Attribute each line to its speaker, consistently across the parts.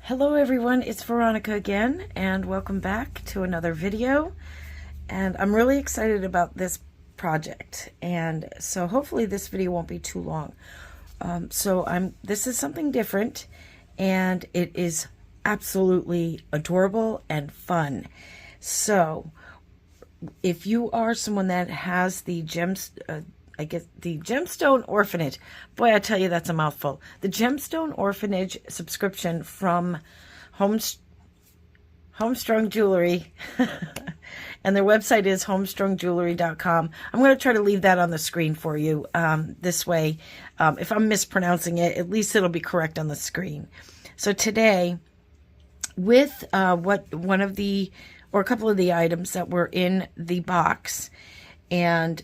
Speaker 1: Hello everyone, it's Veronica again, and welcome back to another video. And I'm really excited about this project, and so hopefully this video won't be too long. This is something different, and it is absolutely adorable and fun. So if you are someone that has the the Gemstone Orphanage. Boy, I tell you, that's a mouthful. The Gemstone Orphanage subscription from Homestrung Jewelry. And their website is homestrungjewelry.com. I'm going to try to leave that on the screen for you. This way, if I'm mispronouncing it, at least it'll be correct on the screen. So today, with a couple of the items that were in the box, and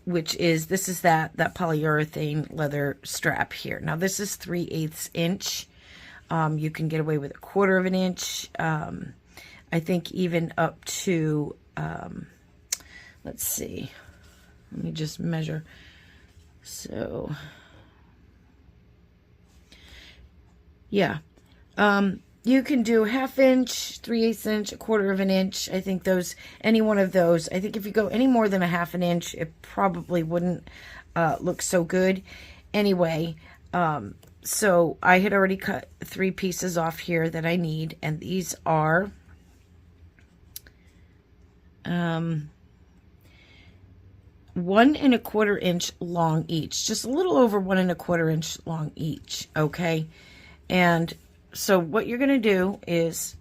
Speaker 1: which is, this is that polyurethane leather strap here. Now this is 3/8 inch. You can get away with 1/4 of an inch. I think even up to, let's see, let me just measure. So, yeah. You can do 1/2 inch, 3/8 inch, 1/4 of an inch. I think any one of those. I think if you go any more than 1/2 an inch, it probably wouldn't look so good. Anyway, so I had already cut 3 pieces off here that I need, and these are 1 1/4 inch long each, just a little over 1 1/4 inch long each. Okay, and so what you're going to do is,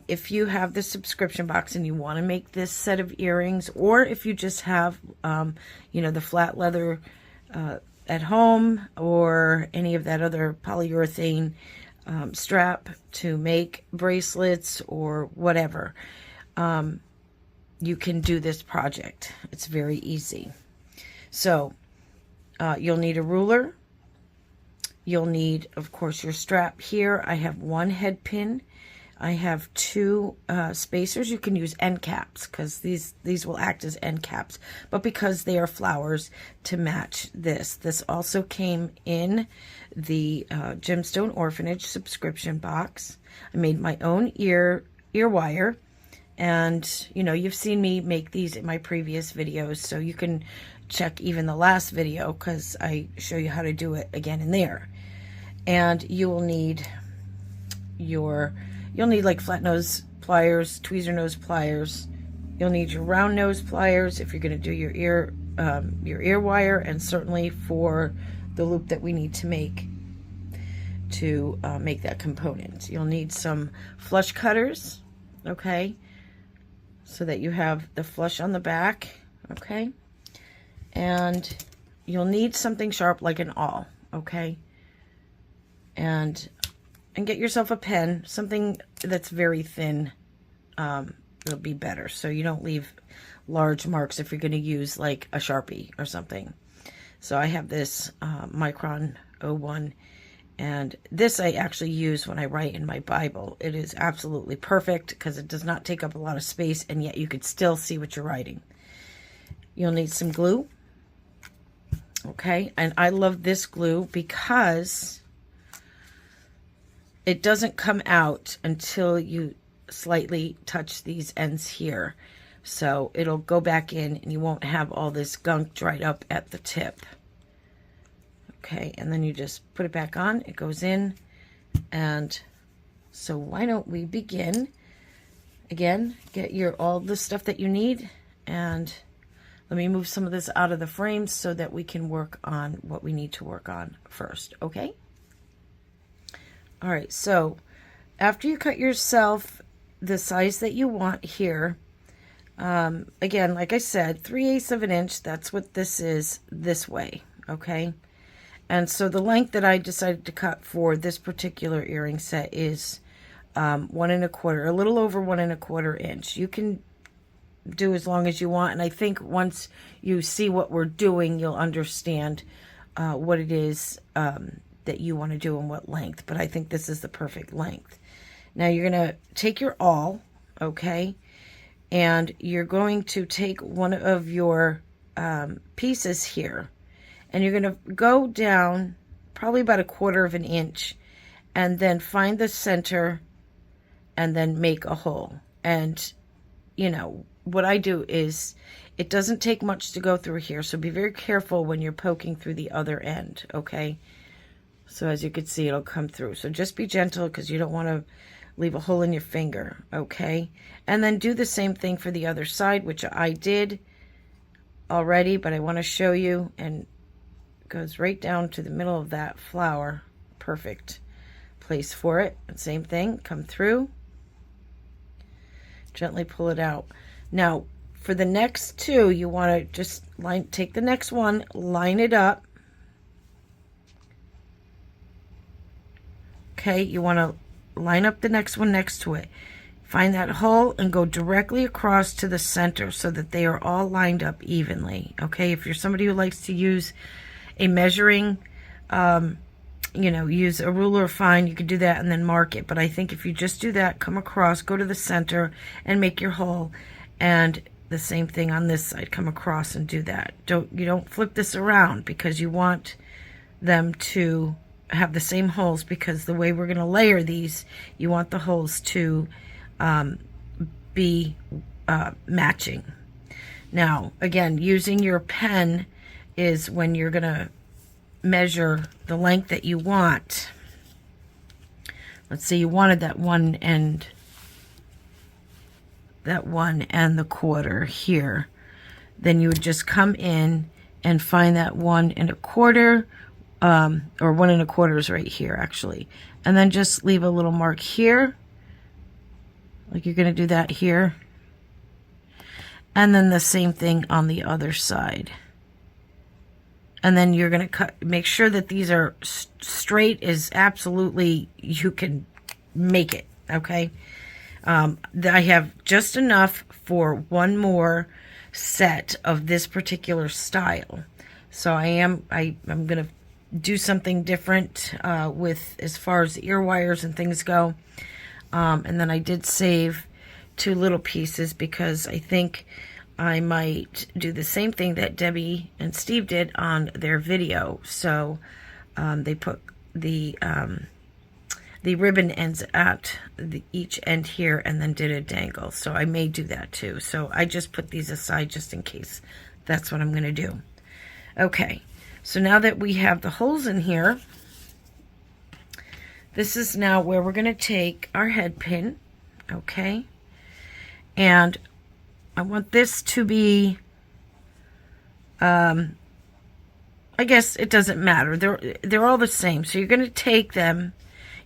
Speaker 1: if you have the subscription box and you want to make this set of earrings, or if you just have, the flat leather at home, or any of that other polyurethane strap to make bracelets or whatever, you can do this project. It's very easy. So you'll need a ruler. You'll need, of course, your strap here. I have 1 head pin. I have 2 spacers. You can use end caps, because these will act as end caps, but because they are flowers, to match this. This also came in the Gemstone Orphanage subscription box. I made my own ear wire, and you've seen me make these in my previous videos, so you can check even the last video, because I show you how to do it again in there. And you will need like flat nose pliers, tweezer nose pliers. You'll need your round nose pliers if you're going to do your ear wire, and certainly for the loop that we need to make that component. You'll need some flush cutters, okay, so that you have the flush on the back, okay, and you'll need something sharp like an awl, okay, and get yourself a pen, something that's very thin. It'll be better, so you don't leave large marks if you're going to use like a Sharpie or something. So I have this Micron 01, and this I actually use when I write in my Bible. It is absolutely perfect because it does not take up a lot of space, and yet you could still see what you're writing. You'll need some glue, okay, and I love this glue because it doesn't come out until you slightly touch these ends here. So it'll go back in, and you won't have all this gunk dried up at the tip. Okay, and then you just put it back on. It goes in. And so why don't we begin? Again, get all the stuff that you need. And let me move some of this out of the frame so that we can work on what we need to work on first, okay? All right, so after you cut yourself the size that you want here, again, like I said, 3/8 of an inch, that's what this is this way, okay? And so the length that I decided to cut for this particular earring set is 1 1/4, a little over 1 1/4 inch. You can do as long as you want, and I think once you see what we're doing, you'll understand what it is that you want to do and what length, but I think this is the perfect length. Now you're going to take your awl, okay, and you're going to take one of your pieces here, and you're going to go down probably about 1/4 of an inch and then find the center and then make a hole. And you know what I do is, it doesn't take much to go through here, so be very careful when you're poking through the other end, okay? So as you can see, it'll come through. So just be gentle, because you don't want to leave a hole in your finger, okay? And then do the same thing for the other side, which I did already, but I want to show you. And it goes right down to the middle of that flower. Perfect place for it. And same thing, come through, gently pull it out. Now for the next two, you want to just take the next one, line it up. Okay, you want to line up the next one next to it. Find that hole and go directly across to the center so that they are all lined up evenly. Okay, if you're somebody who likes to use a measuring, you know, use a ruler, fine, you could do that and then mark it. But I think if you just do that, come across, go to the center and make your hole. And the same thing on this side, come across and do that. You don't flip this around, because you want them to have the same holes, because the way we're going to layer these, you want the holes to be matching. Now again, using your pen is when you're going to measure the length that you want. Let's say you wanted that 1 end, that 1 1/4 here, then you would just come in and find that 1 1/4, or 1 1/4 is right here actually, and then just leave a little mark here, like you're going to do that here, and then the same thing on the other side. And then you're going to make sure that these are straight as absolutely you can make it, okay? I have just enough for one more set of this particular style. So I'm going to do something different with as far as ear wires and things go. And then I did save 2 little pieces, because I think I might do the same thing that Debbie and Steve did on their video. So they put the ribbon ends at each end here and then did a dangle. So I may do that too. So I just put these aside just in case that's what I'm going to do. Okay, so now that we have the holes in here, this is now where we're going to take our head pin, okay? And I want this to be, I guess it doesn't matter. They're all the same. So you're going to take them,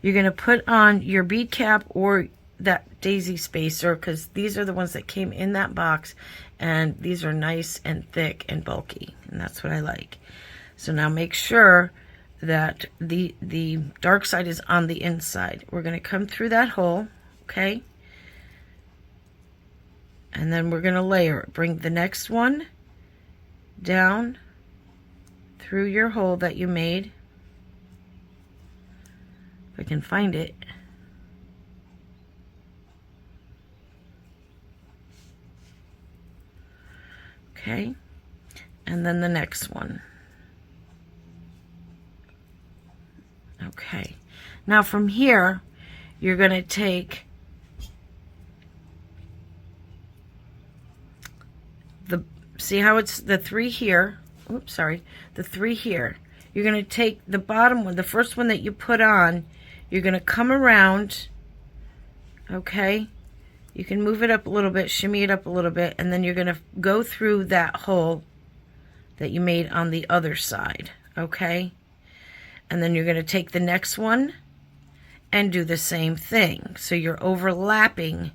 Speaker 1: you're going to put on your bead cap or that daisy spacer, because these are the ones that came in that box, and these are nice and thick and bulky, and that's what I like. So now make sure that the dark side is on the inside. We're going to come through that hole, okay? And then we're going to layer it. Bring the next one down through your hole that you made. If I can find it. Okay. And then the next one. Okay. Now from here, you're going to take see how it's the 3 here, oops, sorry, the 3 here. You're going to take the bottom one, the first one that you put on, you're going to come around, okay? You can move it up a little bit, shimmy it up a little bit, and then you're going to go through that hole that you made on the other side, okay? And then you're going to take the next one and do the same thing. So you're overlapping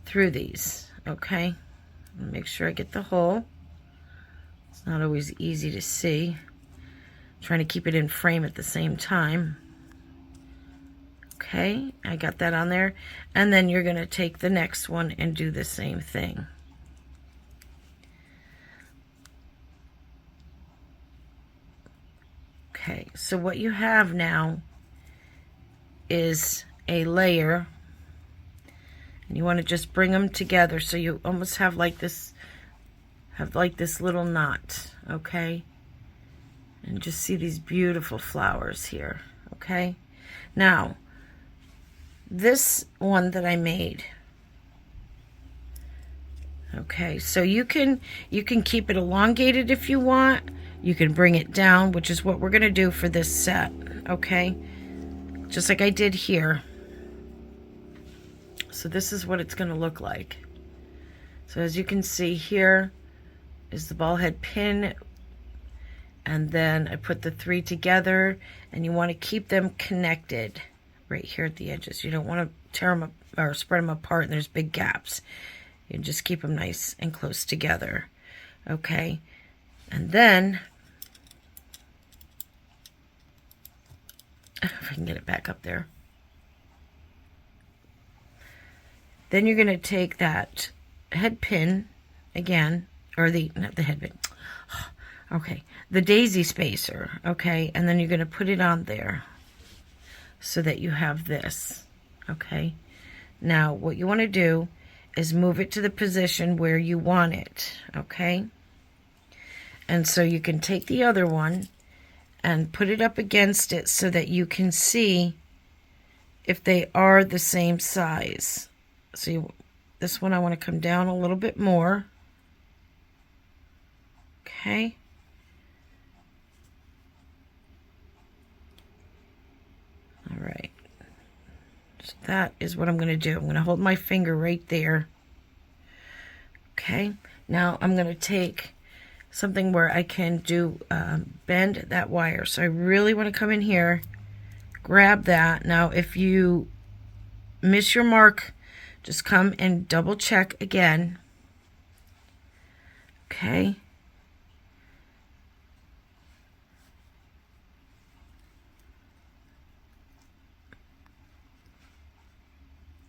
Speaker 1: through these, okay? Make sure I get the hole. It's not always easy to see. I'm trying to keep it in frame at the same time. Okay, I got that on there. And then you're going to take the next one and do the same thing. Okay, so what you have now is a layer. And you want to just bring them together so you almost have like this little knot, okay? And just see these beautiful flowers here, okay? Now, this one that I made, okay, so you can keep it elongated if you want. You can bring it down, which is what we're going to do for this set, okay? Just like I did here. So this is what it's going to look like. So as you can see, here is the ball head pin, and then I put the 3 together, and you want to keep them connected right here at the edges. You don't want to tear them up or spread them apart and there's big gaps. You just keep them nice and close together, okay? And then, if I can get it back up there. Then you're going to take that head pin again, or not the head pin, okay, the daisy spacer, okay, and then you're going to put it on there so that you have this, okay. Now what you want to do is move it to the position where you want it, okay. And so you can take the other one and put it up against it so that you can see if they are the same size. So this one I want to come down a little bit more. Okay. All right. So that is what I'm going to do. I'm going to hold my finger right there. Okay. Now I'm going to take something where I can do bend that wire. So I really want to come in here, grab that. Now if you miss your mark, just come and double check again. Okay.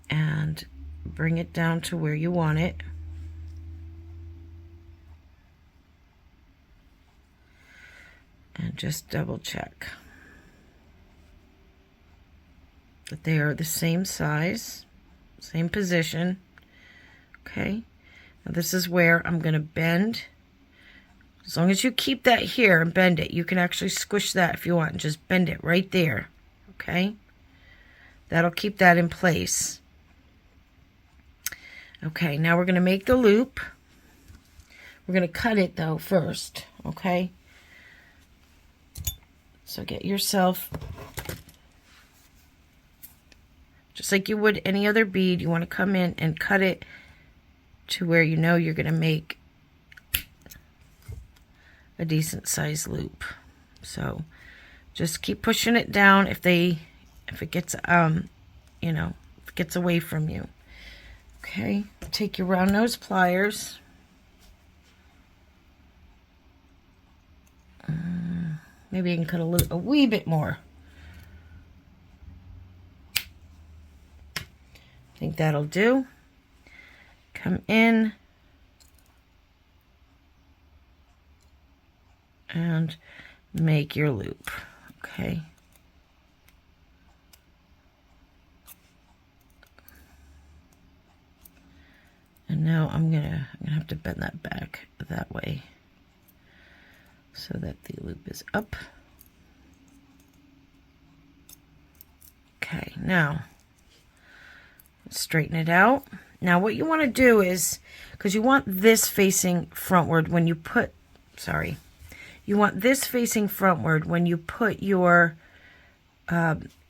Speaker 1: And bring it down to where you want it. And just double check that they are the same size. Same position. Okay. Now this is where I'm going to bend. As long as you keep that here and bend it, you can actually squish that if you want. Just bend it right there. Okay. That'll keep that in place. Okay. Now we're going to make the loop. We're going to cut it though first. Okay. So get yourself, just like you would any other bead, you want to come in and cut it to where you know you're going to make a decent size loop. So just keep pushing it down if it gets, you know, if it gets away from you. Okay, take your round nose pliers. Maybe you can cut a wee bit more. I think that'll do. Come in and make your loop. Okay. And now I'm gonna have to bend that back that way so that the loop is up. Okay, now straighten it out. Now what you want to do is, because you want this facing frontward when you put, you want this facing frontward when you put your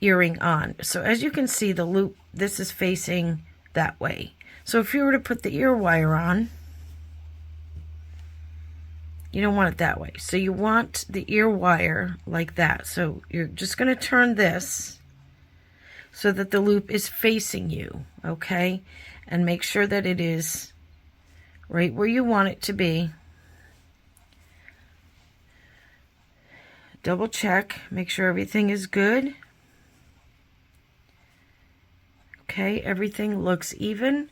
Speaker 1: earring on. So as you can see, the loop, this is facing that way. So if you were to put the ear wire on, you don't want it that way. So you want the ear wire like that. So you're just going to turn this so that the loop is facing you, okay? And make sure that it is right where you want it to be. Double check, make sure everything is good. Okay, everything looks even.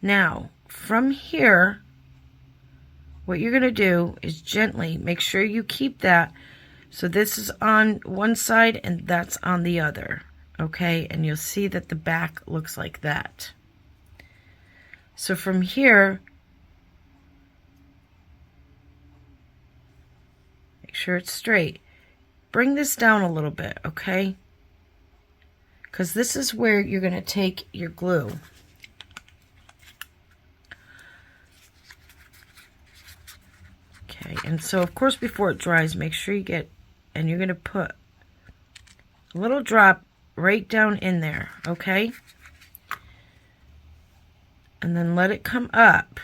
Speaker 1: Now, from here, what you're going to do is gently make sure you keep that. So this is on one side and that's on the other. Okay, and you'll see that the back looks like that. So from here, make sure it's straight. Bring this down a little bit, okay? Because this is where you're going to take your glue. Okay, and so of course before it dries, make sure you get, and you're going to put a little drop right down in there, okay? And then let it come up.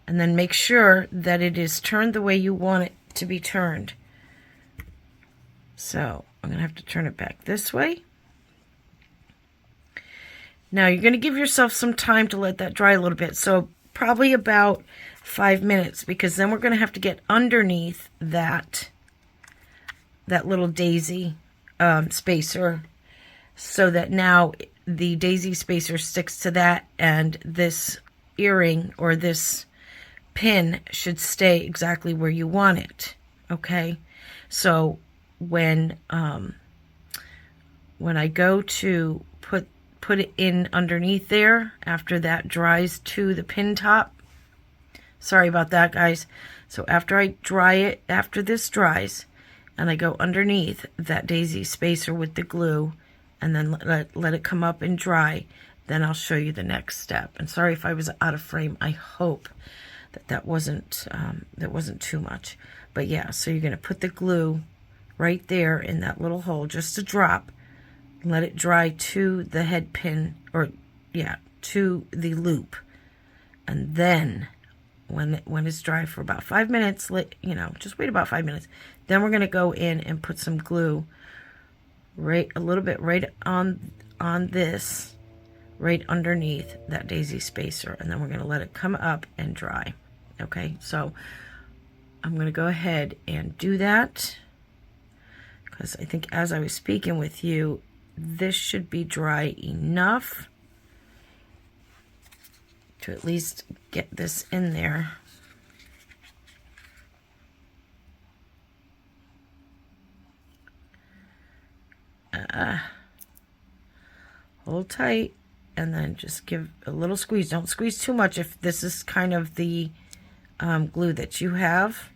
Speaker 1: And then make sure that it is turned the way you want it to be turned. So I'm going to have to turn it back this way. Now you're going to give yourself some time to let that dry a little bit. So probably about 5 minutes, because then we're going to have to get underneath that little daisy spacer, so that now the daisy spacer sticks to that, and this earring or this pin should stay exactly where you want it. Okay, so when I go to put it in underneath there after that dries to the pin top, sorry about that, guys. So after I dry it, after this dries, and I go underneath that daisy spacer with the glue, and then let it come up and dry, then I'll show you the next step. And sorry if I was out of frame. I hope that wasn't too much. But yeah, so you're going to put the glue right there in that little hole, just a drop. Let it dry to the head pin, or yeah, to the loop. And then when it's dry for about 5 minutes, just wait about 5 minutes. Then we're going to go in and put some glue a little bit right on this, right underneath that daisy spacer, and then we're going to let it come up and dry. Okay, so I'm going to go ahead and do that, because I think as I was speaking with you, this should be dry enough to at least get this in there. Hold tight, and then just give a little squeeze. Don't squeeze too much if this is kind of the glue that you have,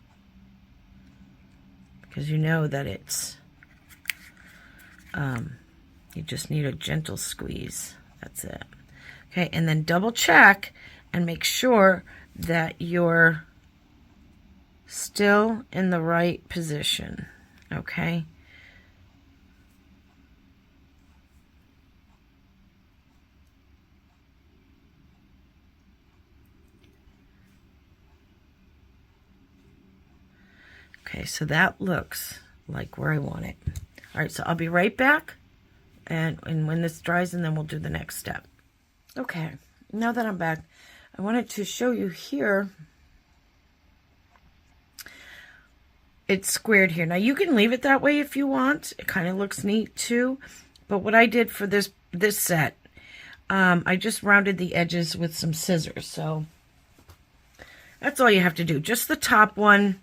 Speaker 1: because you know that it's you just need a gentle squeeze. That's it. Okay, and then double check and make sure that you're still in the right position. Okay. Okay, so that looks like where I want it. All right, so I'll be right back, and when this dries, and then we'll do the next step. Okay, now that I'm back, I wanted to show you here. It's squared here. Now, you can leave it that way if you want. It kind of looks neat too. But what I did for this set, I just rounded the edges with some scissors. So that's all you have to do. Just the top one.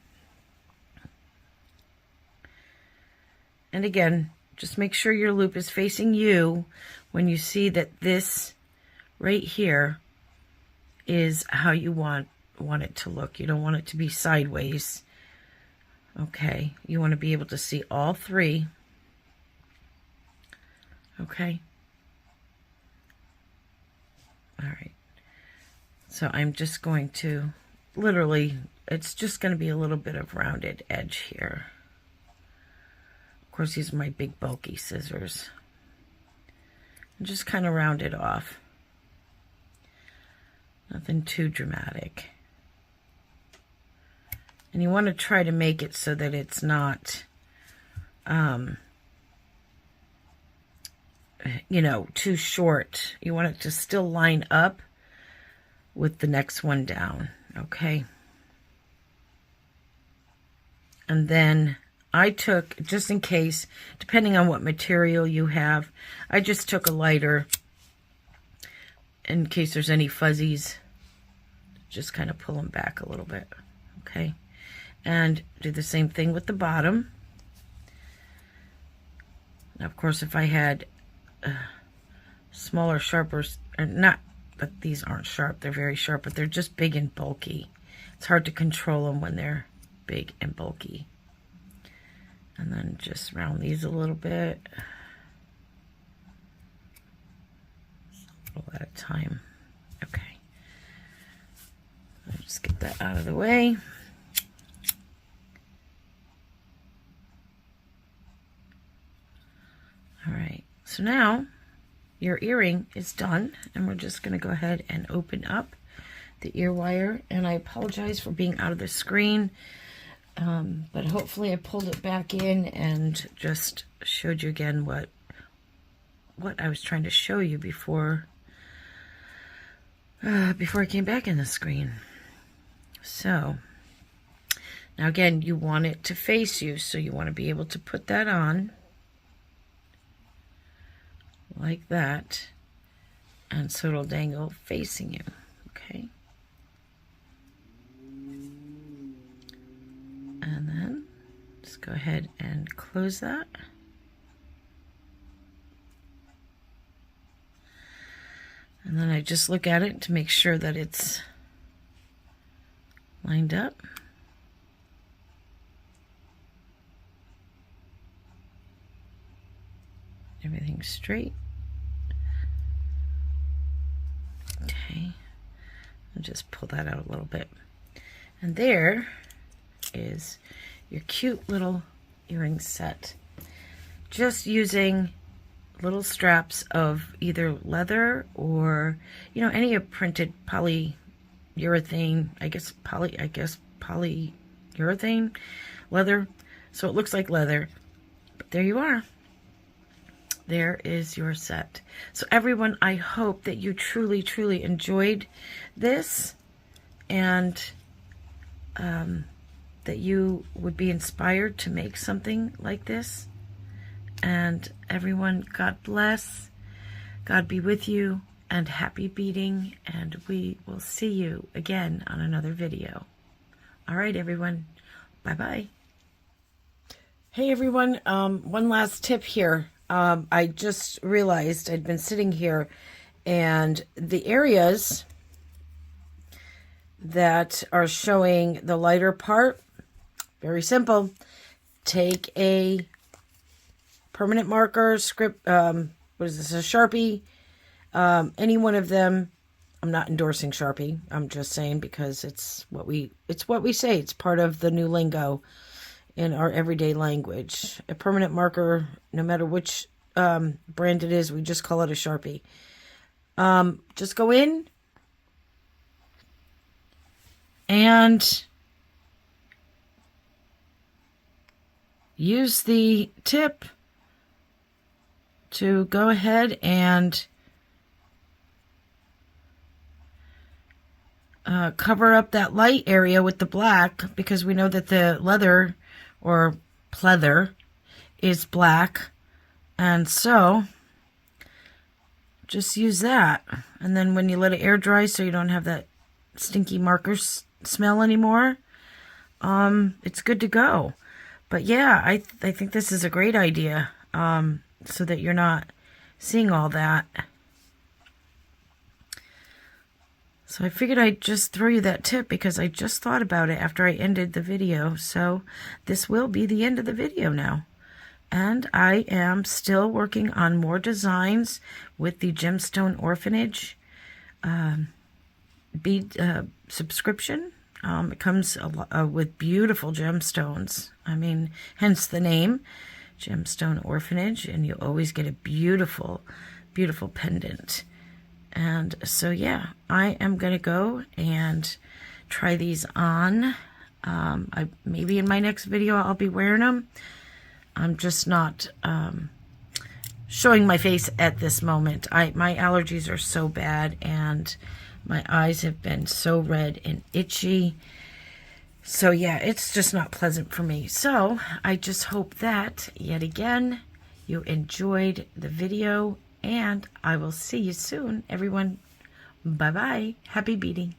Speaker 1: And again, just make sure your loop is facing you when you see that this right here is how you want it to look. You don't want it to be sideways. Okay, you want to be able to see all three. Okay. All right. So I'm just going to literally, it's just going to be a little bit of rounded edge here. Of course, these are my big bulky scissors. And just kind of round it off. Nothing too dramatic. And you want to try to make it so that it's not, too short. You want it to still line up with the next one down, okay? And then I took, just in case, depending on what material you have, I just took a lighter in case there's any fuzzies. Just kind of pull them back a little bit, okay? And do the same thing with the bottom. Now, of course, if I had smaller, sharper, or not, but these aren't sharp, they're very sharp, but they're just big and bulky. It's hard to control them when they're big and bulky. And then just round these a little bit. A little at a time. Okay. I'll just get that out of the way. All right. So now your earring is done, and we're just going to go ahead and open up the ear wire. And I apologize for being out of the screen, but hopefully I pulled it back in and just showed you again what I was trying to show you before I came back in the screen. So now again, you want it to face you, so you want to be able to put that on like that, and so it'll dangle facing you. Okay, and then just go ahead and close that. And then I just look at it to make sure that it's lined up. Everything's straight. Okay, I'll just pull that out a little bit. And there is your cute little earring set. Just using little straps of either leather or, you know, any printed polyurethane, I guess polyurethane leather. So it looks like leather, but there you are. There is your set. So everyone, I hope that you truly, truly enjoyed this, and that you would be inspired to make something like this. And everyone, God bless, God be with you, and happy beading, and we will see you again on another video. All right, everyone, bye-bye. Hey, everyone, one last tip here. I just realized I'd been sitting here, and the areas that are showing the lighter part, very simple. Take a permanent marker, script, what is this, a Sharpie, any one of them. I'm not endorsing Sharpie. I'm just saying because it's what we say. It's part of the new lingo in our everyday language. A permanent marker, no matter which brand it is, we just call it a Sharpie. Just go in and use the tip to go ahead and cover up that light area with the black, because we know that the leather or pleather is black, and so just use that. And then when you let it air dry, so you don't have that stinky marker smell anymore, it's good to go. But yeah, I think this is a great idea, so that you're not seeing all that. So I figured I'd just throw you that tip because I just thought about it after I ended the video. So this will be the end of the video now. And I am still working on more designs with the Gemstone Orphanage bead subscription. It comes with beautiful gemstones. I mean, hence the name, Gemstone Orphanage, and you always get a beautiful, beautiful pendant. And so, yeah, I am going to go and try these on. Maybe in my next video I'll be wearing them. I'm just not showing my face at this moment. My allergies are so bad, and my eyes have been so red and itchy. So, yeah, it's just not pleasant for me. So, I just hope that, yet again, you enjoyed the video, and I will see you soon, everyone. Bye-bye. Happy beading.